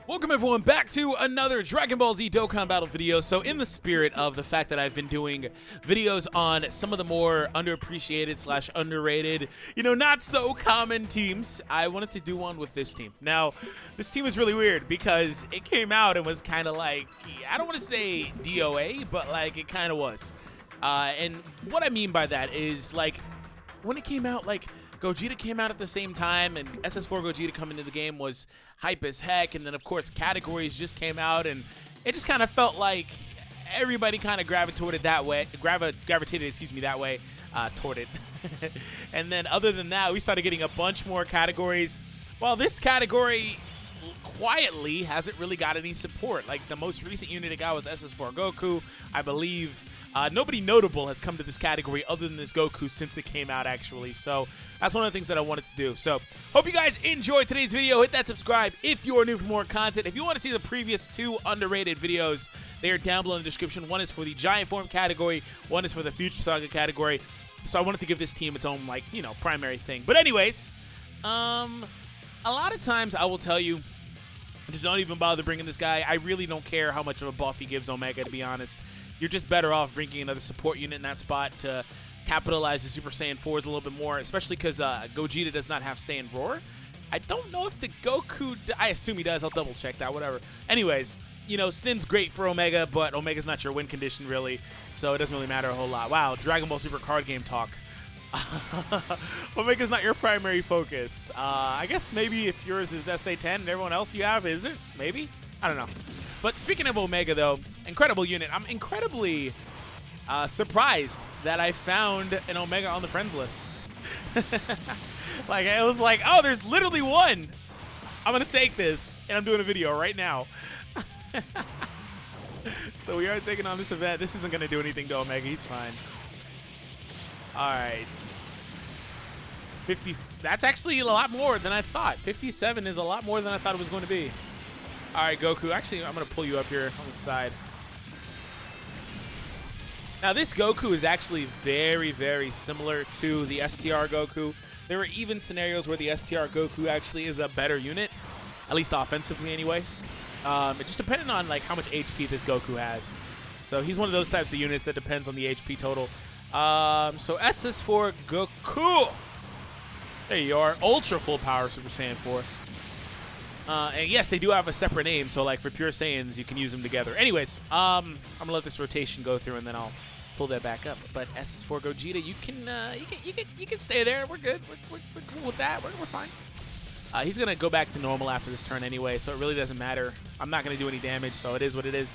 Welcome everyone back to another Dragon Ball Z Dokkan Battle video. So in the spirit of the fact that I've been doing videos on some of the more underappreciated slash underrated, not so common teams, I wanted to do one with this team. Now, this team is really weird because it came out and was kind of like, I don't want to say DOA, but like it kind of was. And what I mean by that is like, when it came out, like, Gogeta came out at the same time, and SS4 Gogeta coming into the game was hype as heck, and then of course categories just came out, and it just kind of felt like everybody kind of gravitated that way, toward it. And then other than that, we started getting a bunch more categories. While this category quietly hasn't really got any support. Like the most recent unit it got was SS4 Goku, I believe. Nobody notable has come to this category other than this Goku since it came out, actually. So that's one of the things that I wanted to do. So hope you guys enjoyed today's video. Hit that subscribe if you are new for more content. If you want to see the previous two underrated videos, they are down below in the description. One is for the Giant Form category. One is for the Future Saga category. So I wanted to give this team its own, like, primary thing. But anyways, a lot of times I will tell you, just don't even bother bringing this guy. I really don't care how much of a buff he gives Omega, to be honest. You're just better off bringing another support unit in that spot to capitalize the Super Saiyan 4s a little bit more, especially because Gogeta does not have Saiyan Roar. I don't know if the Goku... I assume he does. I'll double check that, whatever. Anyways, Sin's great for Omega, but Omega's not your win condition, really, so it doesn't really matter a whole lot. Wow, Dragon Ball Super card game talk. Omega's not your primary focus. I guess maybe if yours is SA10 and everyone else you have isn't, maybe? I don't know. But speaking of Omega, though, incredible unit. I'm incredibly surprised that I found an Omega on the friends list. Like, it was like, oh, there's literally one. I'm going to take this, and I'm doing a video right now. So we are taking on this event. This isn't going to do anything to Omega. He's fine. All right. 50. That's actually a lot more than I thought. 57 is a lot more than I thought it was going to be. All right, Goku. Actually, I'm going to pull you up here on the side. Now, this Goku is actually very, very similar to the STR Goku. There are even scenarios where the STR Goku actually is a better unit, at least offensively anyway. It just depending on like how much HP this Goku has. So he's one of those types of units that depends on the HP total. So SS4 Goku. There you are. Ultra full power Super Saiyan 4. And yes, they do have a separate name, so like for Pure Saiyans, you can use them together. Anyways, I'm gonna let this rotation go through, and then I'll pull that back up. But SS4 Gogeta, you can stay there. We're good. We're cool with that. We're fine. He's gonna go back to normal after this turn anyway, so it really doesn't matter. I'm not gonna do any damage, so it is what it is.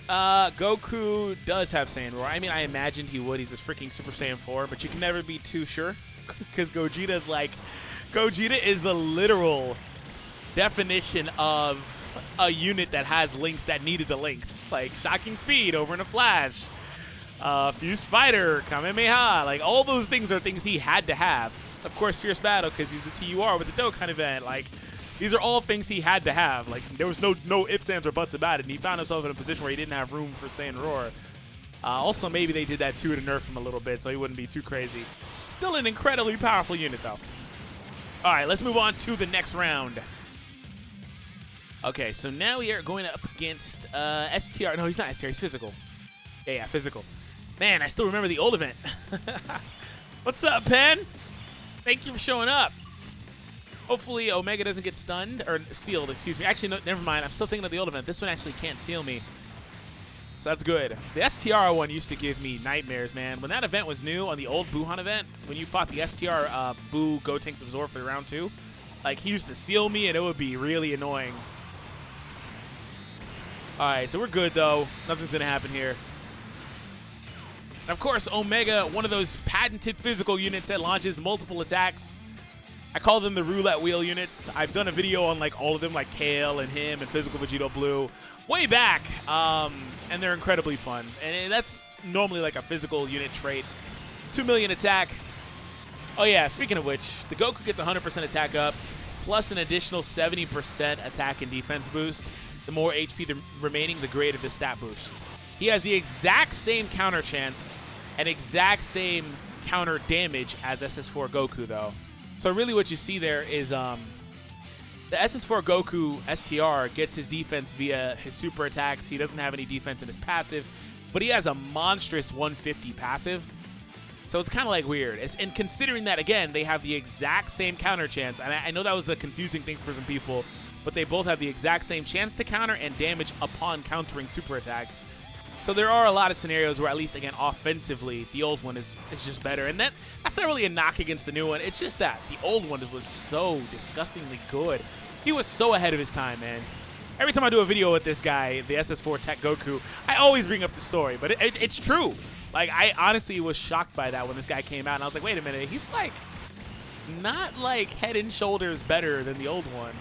Goku does have Saiyan Roar. I mean, I imagined he would. He's a freaking Super Saiyan 4, but you can never be too sure because Gogeta is the literal definition of a unit that has links that needed the links, like shocking speed over in a flash, fused fighter, Kamehameha, like all those things are things he had to have. Of course, fierce battle because he's the TUR with the Dokkan event. Like these are all things he had to have. Like there was no ifs, ands, or buts about it, and he found himself in a position where he didn't have room for Saiyan Roar. Also, maybe they did that too to nerf him a little bit, so he wouldn't be too crazy. Still an incredibly powerful unit, though. All right, let's move on to the next round. Okay, so now we are going up against STR. No, he's not STR. He's physical. Yeah, physical. Man, I still remember the old event. What's up, Pen? Thank you for showing up. Hopefully, Omega doesn't get stunned or sealed. Excuse me. Actually, no, never mind. I'm still thinking of the old event. This one actually can't seal me. So that's good. The STR one used to give me nightmares, man. When that event was new on the old Buhan event, when you fought the STR Buu Gotenks Absorb for the round 2, like he used to seal me and it would be really annoying. All right, so we're good though. Nothing's gonna happen here. And of course, Omega, one of those patented physical units that launches multiple attacks. I call them the roulette wheel units. I've done a video on like all of them, like Kale and him and Physical Vegito Blue, way back. And they're incredibly fun. And that's normally like a physical unit trait. 2 million attack. Oh yeah, speaking of which, the Goku gets 100% attack up, plus an additional 70% attack and defense boost. The more HP remaining, the greater the stat boost. He has the exact same counter chance and exact same counter damage as SS4 Goku, though. So really what you see there is The SS4 Goku STR gets his defense via his super attacks. He doesn't have any defense in his passive, but he has a monstrous 150 passive. So it's kind of like weird. And considering that, again, they have the exact same counter chance, and I know that was a confusing thing for some people, but they both have the exact same chance to counter and damage upon countering super attacks. So there are a lot of scenarios where, at least, again, offensively, the old one is just better. And that's not really a knock against the new one. It's just that the old one was so disgustingly good. He was so ahead of his time, man. Every time I do a video with this guy, the SS4 Tech Goku, I always bring up the story. But it's true. Like, I honestly was shocked by that when this guy came out. And I was like, wait a minute. He's, like, not, like, head and shoulders better than the old one.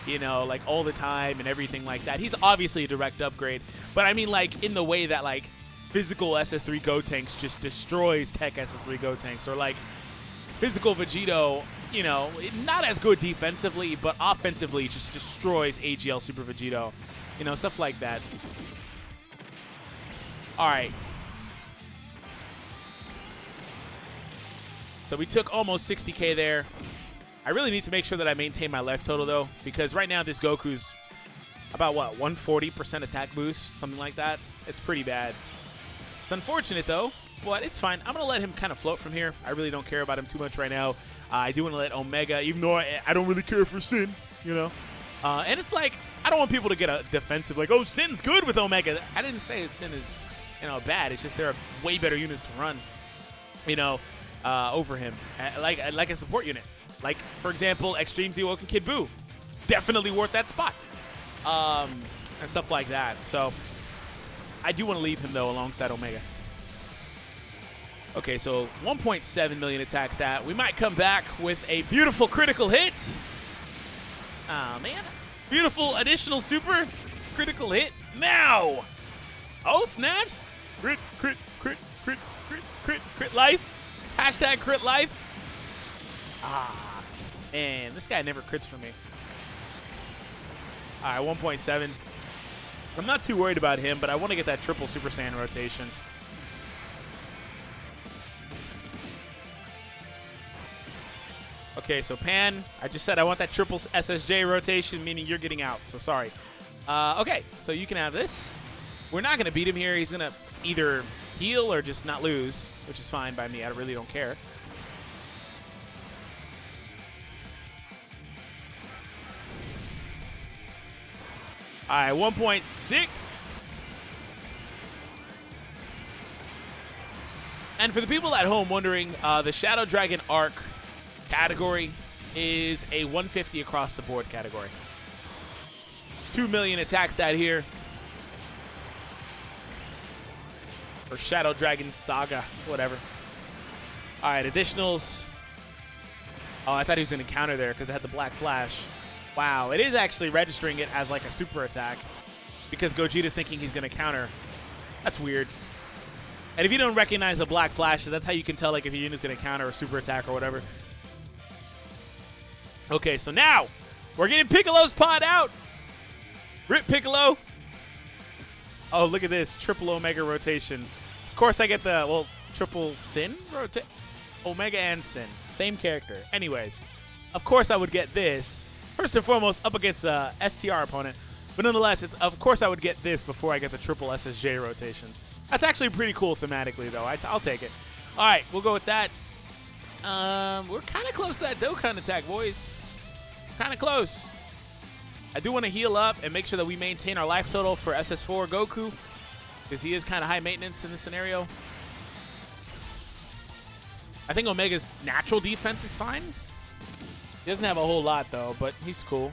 You know, like, all the time and everything like that. He's obviously a direct upgrade. But I mean, like, in the way that, like, physical SS3 Gotenks just destroys Tech SS3 Gotenks. Or, like, physical Vegito, you know, not as good defensively, but offensively just destroys AGL Super Vegito. You know, stuff like that. All right. So we took almost 60K there. I really need to make sure that I maintain my life total, though, because right now this Goku's about, what, 140% attack boost? Something like that. It's pretty bad. It's unfortunate, though, but it's fine. I'm going to let him kind of float from here. I really don't care about him too much right now. I do want to let Omega, even though I don't really care for Sin, you know. And it's like, I don't want people to get a defensive, like, oh, Sin's good with Omega. I didn't say Sin is, you know, bad. It's just there are way better units to run, you know, over him, like a support unit. Like, for example, Extreme Z-Woken Kid Buu. Definitely worth that spot. And stuff like that. So, I do want to leave him, though, alongside Omega. Okay, so 1.7 million attack stat. We might come back with a beautiful critical hit. Oh, man. Beautiful additional super critical hit now. Oh, snaps. Crit, crit, crit, crit, crit, crit, crit life. Hashtag crit life. Ah, man, this guy never crits for me. All right, 1.7. I'm not too worried about him, but I want to get that triple Super Saiyan rotation. Okay, so Pan, I just said I want that triple SSJ rotation, meaning you're getting out, so sorry. Okay, so you can have this. We're not going to beat him here. He's going to either heal or just not lose, which is fine by me. I really don't care. All right, 1.6. And for the people at home wondering, the Shadow Dragon arc category is a 150 across the board category. 2 million attack stat here. Or Shadow Dragon Saga, whatever. All right, additionals. Oh, I thought he was going to counter there because it had the Black Flash. Wow, it is actually registering it as like a super attack because Gogeta's thinking he's going to counter. That's weird. And if you don't recognize the Black Flashes, that's how you can tell like if your unit's going to counter a super attack or whatever. Okay, so now we're getting Piccolo's pod out. Rip Piccolo. Oh, look at this. Triple Omega rotation. Of course, I get the, well, triple Sin rotation. Omega and Sin. Same character. Anyways, of course I would get this. First and foremost, up against a STR opponent. But nonetheless, of course I would get this before I get the triple SSJ rotation. That's actually pretty cool thematically, though. I'll take it. All right, we'll go with that. We're kind of close to that Dokkan attack, boys. Kind of close. I do want to heal up and make sure that we maintain our life total for SS4 Goku, because he is kind of high maintenance in this scenario. I think Omega's natural defense is fine. He doesn't have a whole lot, though, but he's cool.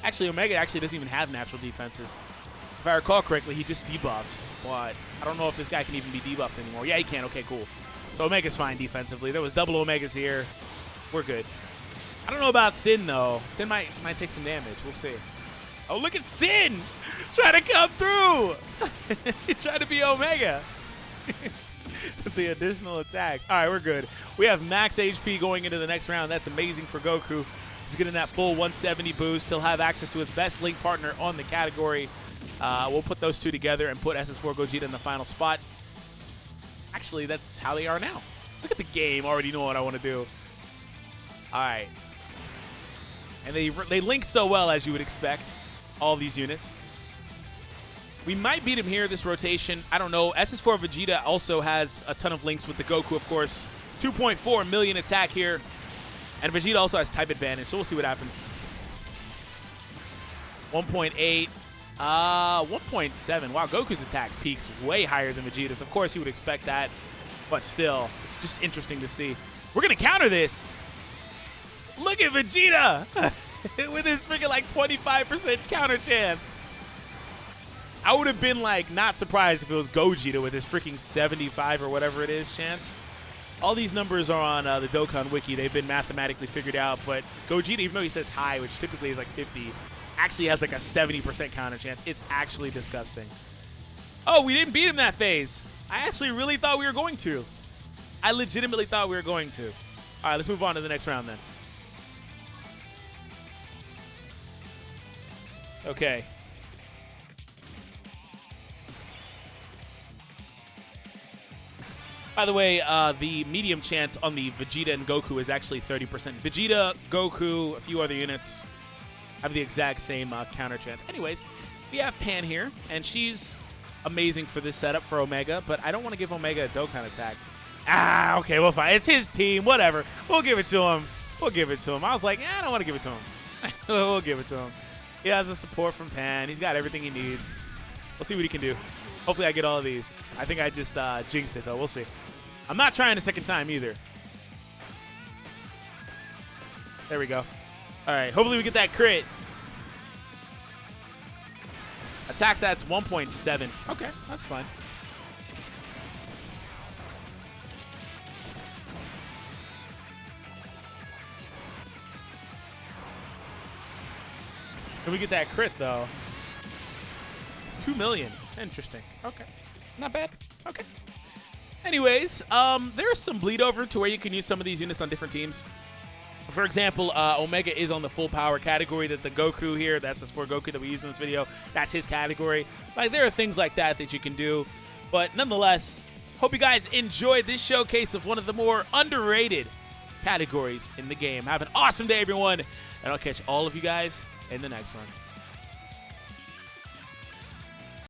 Actually, Omega actually doesn't even have natural defenses. If I recall correctly, he just debuffs, but I don't know if this guy can even be debuffed anymore. Yeah, he can. Okay, cool. So Omega's fine defensively. There was double Omegas here. We're good. I don't know about Sin, though. Sin might take some damage. We'll see. Oh, look at Sin! Trying to come through! He's trying to be Omega. The additional attacks. All right, we're good. We have max HP going into the next round. That's amazing for Goku. He's getting that full 170 boost. He'll have access to his best link partner on the category. We'll put those two together and put SS4 Gogeta in the final spot. Actually, that's how they are now. Look at the game. Already know what I want to do. All right. And they link so well, as you would expect, all these units. We might beat him here this rotation. I don't know. SS4 Vegeta also has a ton of links with the Goku, of course. 2.4 million attack here. And Vegeta also has type advantage, so we'll see what happens. 1.8. 1.7. Wow, Goku's attack peaks way higher than Vegeta's. Of course, you would expect that. But still, it's just interesting to see. We're going to counter this. Look at Vegeta with his freaking like 25% counter chance. I would have been like not surprised if it was Gogeta with his freaking 75 or whatever it is chance. All these numbers are on the Dokkan wiki. They've been mathematically figured out, but Gogeta, even though he says high, which typically is like 50, actually has like a 70% counter chance. It's actually disgusting. Oh, we didn't beat him that phase. I actually really thought we were going to. I legitimately thought we were going to. All right, let's move on to the next round then. Okay. By the way, the medium chance on the Vegeta and Goku is actually 30%. Vegeta, Goku, a few other units have the exact same counter chance. Anyways, we have Pan here, and she's amazing for this setup for Omega, but I don't want to give Omega a Dokkan attack. Ah, okay, well, fine. It's his team. Whatever. We'll give it to him. We'll give it to him. I was like, I don't want to give it to him. We'll give it to him. He has the support from Pan. He's got everything he needs. We'll see what he can do. Hopefully I get all of these. I think I just jinxed it, though. We'll see. I'm not trying a second time either. There we go. All right, hopefully we get that crit. Attack stats 1.7. Okay, that's fine. Can we get that crit, though? 2 million. Interesting. Okay. Not bad. Okay. Anyways, there's some bleed over to where you can use some of these units on different teams. For example, Omega is on the full power category that the Goku here, the SS4 Goku that we use in this video, that's his category. Like, there are things like that that you can do. But nonetheless, hope you guys enjoyed this showcase of one of the more underrated categories in the game. Have an awesome day, everyone, and I'll catch all of you guys in the next one.